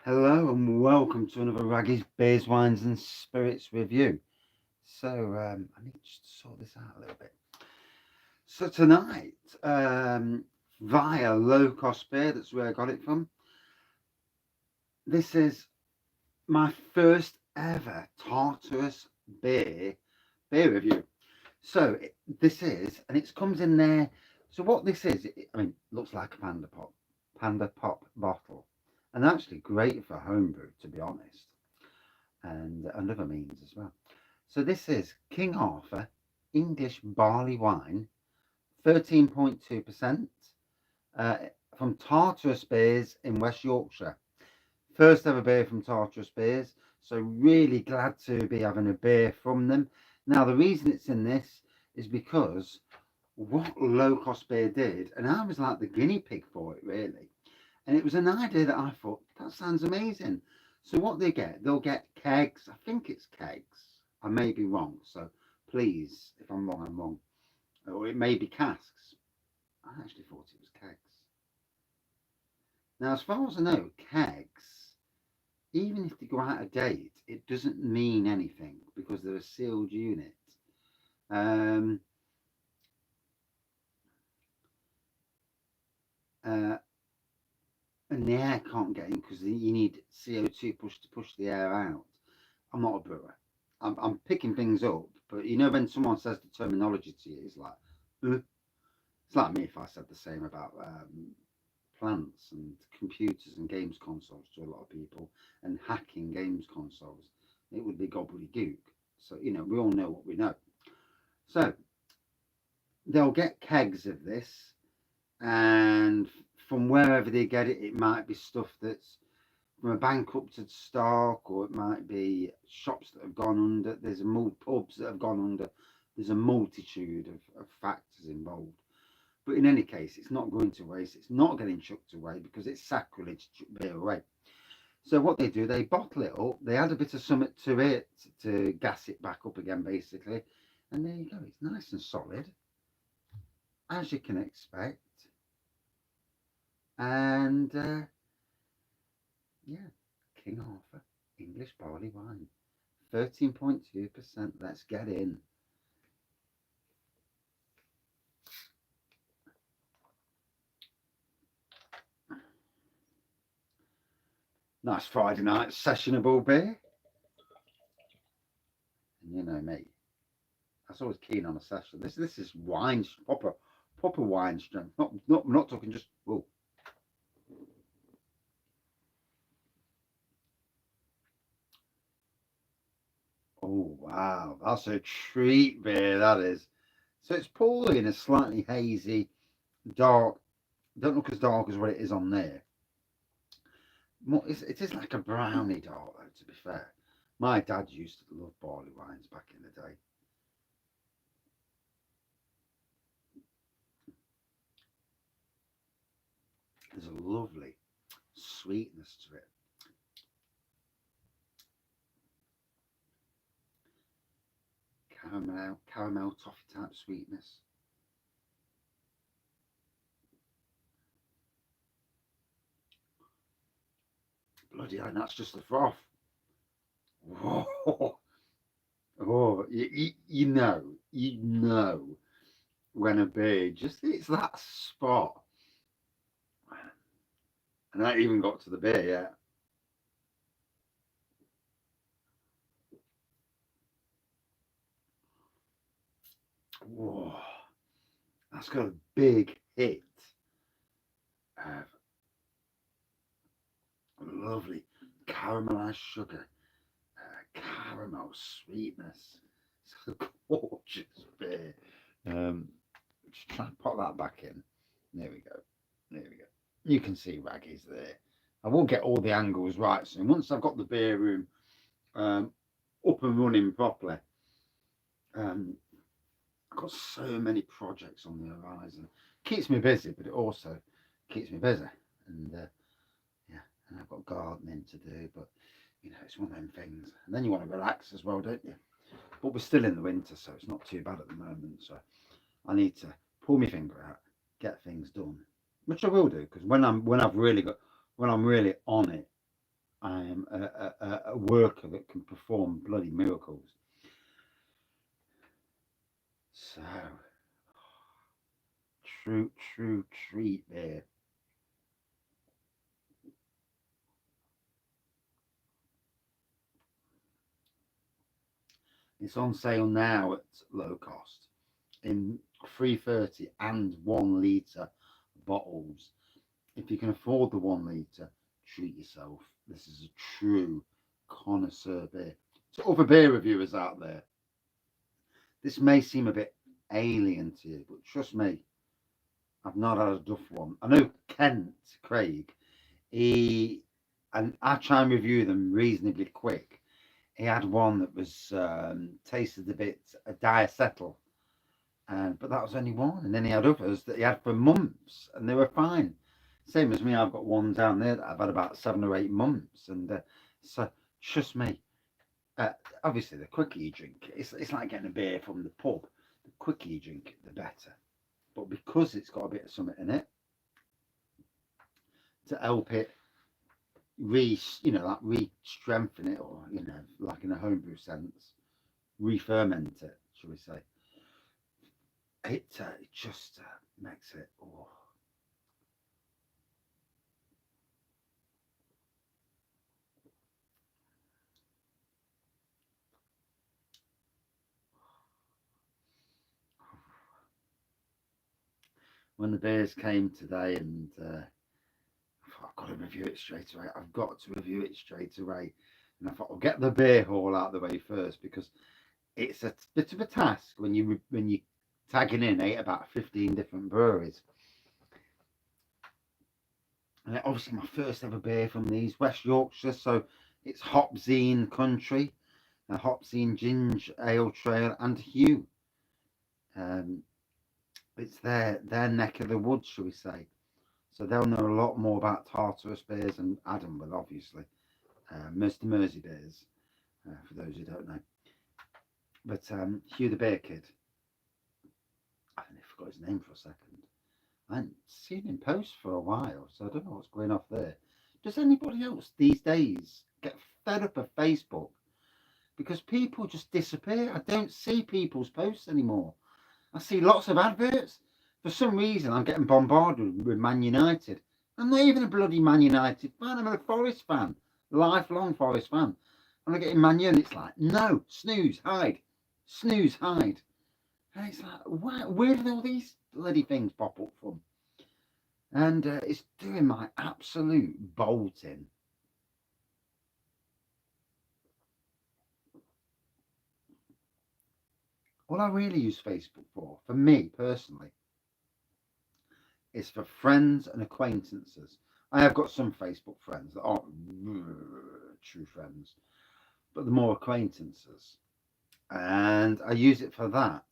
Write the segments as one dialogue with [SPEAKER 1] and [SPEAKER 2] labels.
[SPEAKER 1] Hello and welcome to another Wraggys Beers, Wines and Spirits review. So I need to just sort this out a little bit. So tonight, via Low Cost Beer, that's where I got it from. This is my first ever Tartarus beer review. So this is, and it comes in there. So what this is, looks like a Panda Pop bottle, and actually great for homebrew, to be honest, and other means as well. So this is King Arthur English barley wine, 13.2%, uh, from Tartarus Beers in West Yorkshire. First ever beer from Tartarus Beers, so really glad to be having a beer from them. Now the reason it's in this is because what Low Cost Beer did, and I was like the guinea pig for it really, and it was an idea that I thought that sounds amazing. So what they'll get kegs. I think it's kegs. I may be wrong, so please, if I'm wrong, I'm wrong. Or it may be casks. I actually thought it was kegs. Now, as far as I know, kegs, even if they go out of date, it doesn't mean anything because they're a sealed unit. Um, uh, and the air can't get in because you need CO2 to push the air out. I'm not a brewer. I'm picking things up, but you know when someone says the terminology to you, it's like, it's like me if I said the same about plants and computers and games consoles to a lot of people and hacking games consoles. It would be gobbledygook. So we all know what we know. So they'll get kegs of this, and from wherever they get it, it might be stuff that's from a bankrupted stock, or it might be shops that have gone under. There's pubs that have gone under. There's a multitude of factors involved. But in any case, it's not going to waste. It's not getting chucked away because it's sacrilege to chuck beer away. So what they do, they bottle it up. They add a bit of something to it to gas it back up again, basically. And there you go. It's nice and solid, as you can expect. And yeah, King Arthur English barley wine, 13.2%. Let's get in. Nice Friday night sessionable beer. And you know me, I was always keen on a session. This is wine, proper wine strength. Not talking just. Oh, oh wow, that's a treat beer. That is. So it's poured in a slightly hazy, dark. Don't look as dark as what it is on there. It is like a brownie dark, though. To be fair, my dad used to love barley wines back in the day. There's a lovely sweetness to it. Caramel toffee type sweetness. Bloody hell, that's just the froth. Whoa. Oh, you know when a beer just hits that spot. And I even got to the beer yet. Whoa, that's got a big hit of lovely caramelized sugar, caramel sweetness. It's a gorgeous beer. Just try and pop that back in. There we go. There we go. You can see Wraggys there. I will get all the angles right soon. Once I've got the beer room up and running properly, I've got so many projects on the horizon. Keeps me busy, but it also keeps me busy. And yeah, and I've got gardening to do, but it's one of them things. And then you want to relax as well, don't you? But we're still in the winter, so it's not too bad at the moment. So I need to pull my finger out, get things done, which I will do because when I'm really on it, I am a worker that can perform bloody miracles. So, true treat there. It's on sale now at low cost in 330 and 1 litre bottles. If you can afford the 1 litre, treat yourself. This is a true connoisseur beer. To other beer reviewers out there, this may seem a bit alien to you, but trust me, I've not had a duff one. I know Kent Craig, and I try and review them reasonably quick. He had one that was tasted a bit diacetyl, but that was only one. And then he had others that he had for months, and they were fine. Same as me, I've got one down there that I've had about 7 or 8 months, and so trust me. Obviously, the quicker you drink it, it's like getting a beer from the pub. The quicker you drink it, the better. But because it's got a bit of something in it to help it like re-strengthen it, or like in a homebrew sense, re-ferment it, shall we say? It just makes it. Oh. When the beers came today, and I've got to review it straight away. I've got to review it straight away, and I thought I'll get the beer haul out of the way first, because it's a bit of a task when you tagging in about 15 different breweries. And obviously my first ever beer from these, West Yorkshire, so it's Hopzine Country, Hopzine Ginger Ale Trail and Hugh. It's their neck of the woods, shall we say. So they'll know a lot more about Tartarus Beers, and Adam will, obviously. Mr. Mersey Beers, for those who don't know. But Hugh the Beer Kid, I forgot his name for a second. I hadn't seen him post for a while, so I don't know what's going off there. Does anybody else these days get fed up of Facebook? Because people just disappear. I don't see people's posts anymore. I see lots of adverts. For some reason, I'm getting bombarded with Man United. I'm not even a bloody Man United fan. I'm a Forest fan, lifelong Forest fan. And I'm getting Man U, and it's like, no, snooze, hide, snooze, hide. And it's like, where did all these bloody things pop up from? And it's doing my absolute bolting. All I really use Facebook for me personally, is for friends and acquaintances. I have got some Facebook friends that aren't true friends, but the more acquaintances. And I use it for that.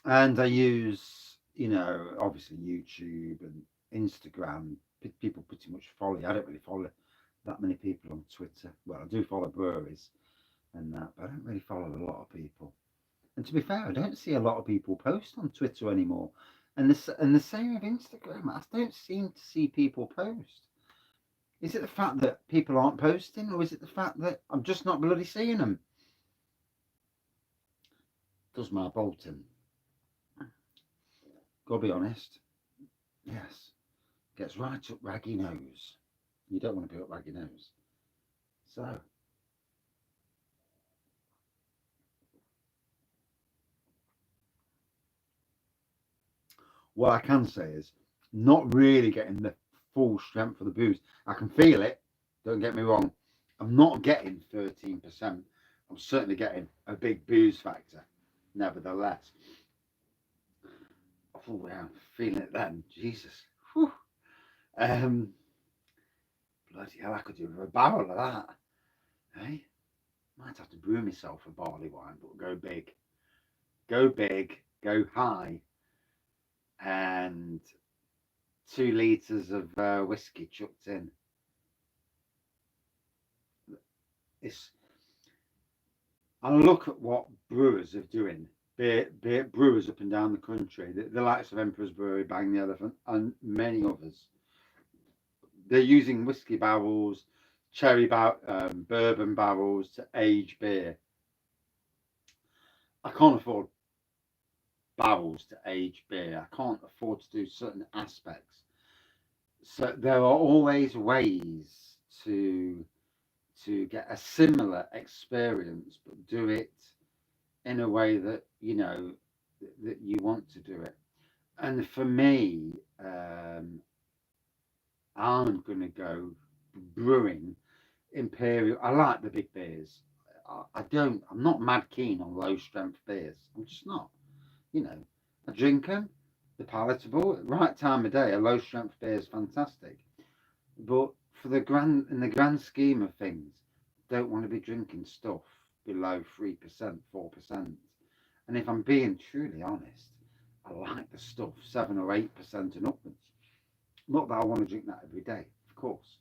[SPEAKER 1] And I use, obviously YouTube and Instagram. People pretty much follow. I don't really follow that many people on Twitter. Well, I do follow breweries and that, but I don't really follow a lot of people. And to be fair, I don't see a lot of people post on Twitter anymore. And the same with Instagram. I don't seem to see people post. Is it the fact that people aren't posting, or is it the fact that I'm just not bloody seeing them? Does my bolting. Gotta be honest. Yes. Gets right up raggy nose. You don't want to be up raggy nose. So, what I can say is not really getting the full strength of the booze. I can feel it. Don't get me wrong. I'm not getting 13%. I'm certainly getting a big booze factor. Nevertheless, oh yeah, I'm feeling it then. Jesus. Whew. Um, Bloody hell, I could do with a barrel of that. Hey, might have to brew myself a barley wine, but go big, go high, and 2 litres of whiskey chucked in. It's, I look at what brewers are doing beer brewers up and down the country, the likes of Emperor's Brewery, Bang the Elephant, and many others. They're using whiskey barrels, bourbon barrels to age beer. I can't afford barrels to age beer. I can't afford to do certain aspects. So there are always ways to get a similar experience, but do it in a way that that you want to do it. And for me, I'm going to go brewing imperial. I like the big beers. I don't. I'm not mad keen on low strength beers. I'm just not. I drink them. They're palatable. At the right time of day, a low strength beer is fantastic. But in the grand scheme of things, don't want to be drinking stuff below 3%, 4%. And if I'm being truly honest, I like the stuff 7 or 8% and upwards. Not that I want to drink that every day, of course.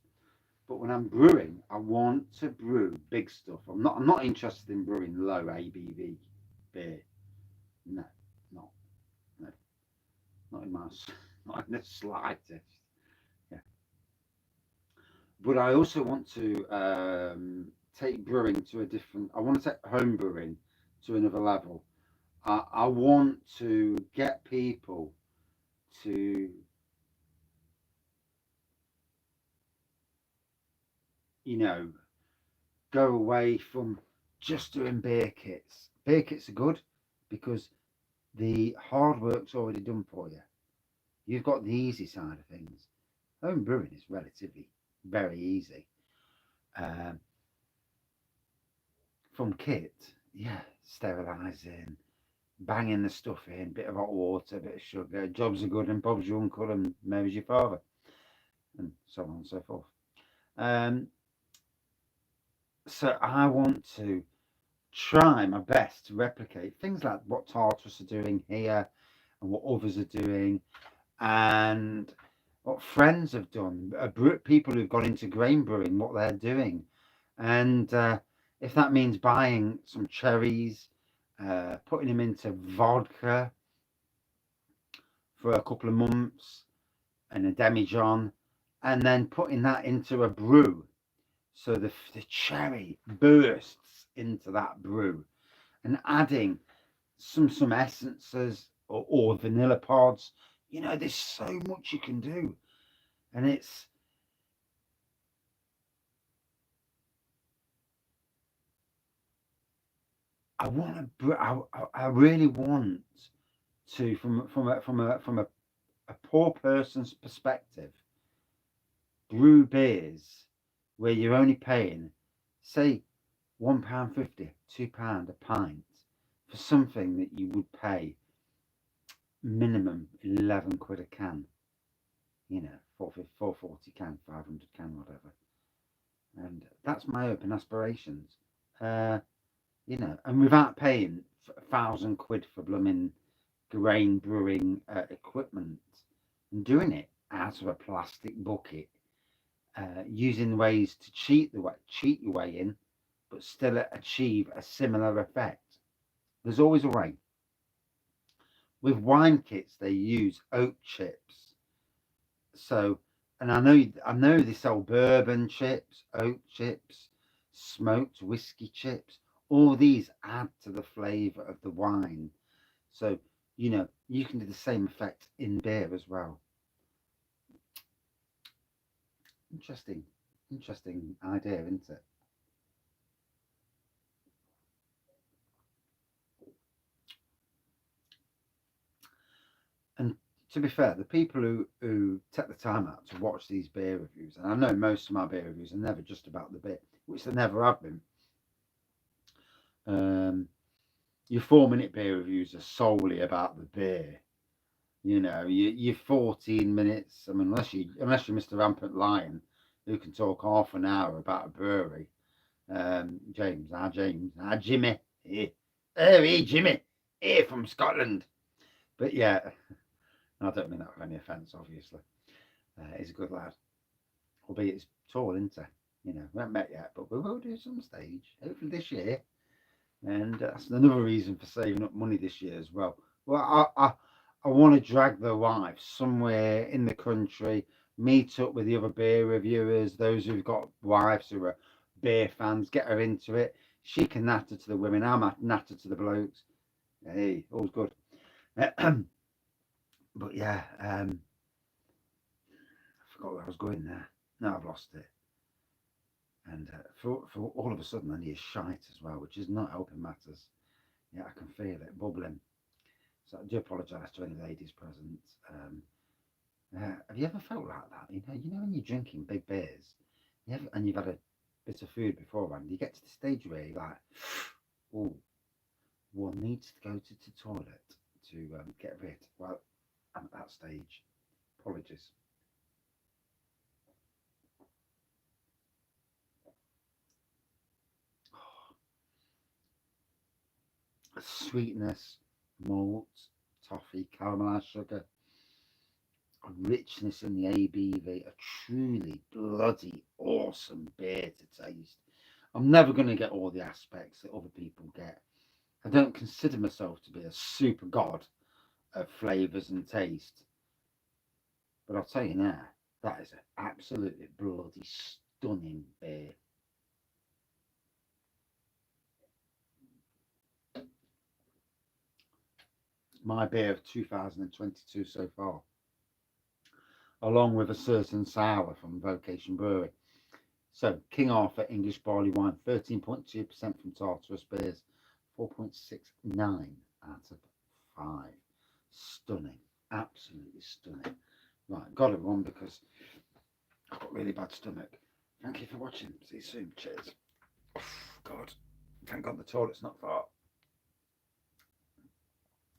[SPEAKER 1] But when I'm brewing, I want to brew big stuff. I'm not interested in brewing low ABV beer. No, not no, not in my not in the slightest. Yeah. But I also want to take brewing to a different. I want to take home brewing to another level. I want to get people to, go away from just doing beer kits. Beer kits are good because the hard work's already done for you. You've got the easy side of things. Home brewing is relatively very easy. Um, from kit, yeah, sterilising, banging the stuff in, bit of hot water, bit of sugar, jobs are good and Bob's your uncle and Mary's your father, and so on and so forth. Um, so I want to try my best to replicate things like what Tartarus are doing here and what others are doing and what friends have done, people who've got into grain brewing, what they're doing. And if that means buying some cherries, putting them into vodka for a couple of months and a demijohn, and then putting that into a brew so the cherry bursts into that brew, and adding some essences or vanilla pods. There's so much you can do, and I really want to, from a poor person's perspective, brew beers where you're only paying, say, £1.50, £2 a pint for something that you would pay minimum 11 quid a can. 440 can, 500 can, whatever. And that's my open aspirations. And without paying 1,000 quid for blooming grain brewing equipment, and doing it out of a plastic bucket, using ways to cheat your way in, but still achieve a similar effect. There's always a way. With wine kits, they use oak chips. So, and I know they sell bourbon chips, oak chips, smoked whiskey chips. All these add to the flavour of the wine. So, you can do the same effect in beer as well. Interesting, interesting idea, isn't it? And to be fair, the people who take the time out to watch these beer reviews, and I know most of my beer reviews are never just about the beer, which they never have been. Your 4-minute beer reviews are solely about the beer. Your 14 minutes. I mean, unless you're Mr. Rampant Lion, who can talk half an hour about a brewery. James, Jimmy, here, oh, hey, Jimmy, here from Scotland. But yeah, I don't mean that with any offence, obviously. He's a good lad, albeit he's tall, isn't he? We haven't met yet, but we will do some stage, hopefully this year. And that's another reason for saving up money this year as well. Well, I want to drag the wife somewhere in the country, meet up with the other beer reviewers, those who've got wives who are beer fans, get her into it. She can natter to the women, I'm a natter to the blokes. Hey, all's good. But yeah, I forgot where I was going there. No, I've lost it. And for all of a sudden, I need shite as well, which is not helping matters. Yeah, I can feel it bubbling. So I do apologise to any ladies present. Have you ever felt like that? You know when you're drinking big beers, and you've had a bit of food beforehand, you get to the stage where you're like, oh, one needs to go to the toilet to get rid. Well, I'm at that stage. Apologies. Sweetness, malt, toffee, caramelised sugar, a richness in the ABV, a truly bloody awesome beer to taste. I'm never going to get all the aspects that other people get. I don't consider myself to be a super god of flavours and taste, but I'll tell you now, that is an absolutely bloody stunning beer. My beer of 2022 so far, along with a certain sour from Vocation Brewery. So, King Arthur English Barley Wine, 13.2% from Tartarus Beers, 4.69 out of 5. Stunning. Absolutely stunning. Right, got it one because I've got really bad stomach. Thank you for watching. See you soon. Cheers. God, thank God the toilet's not far.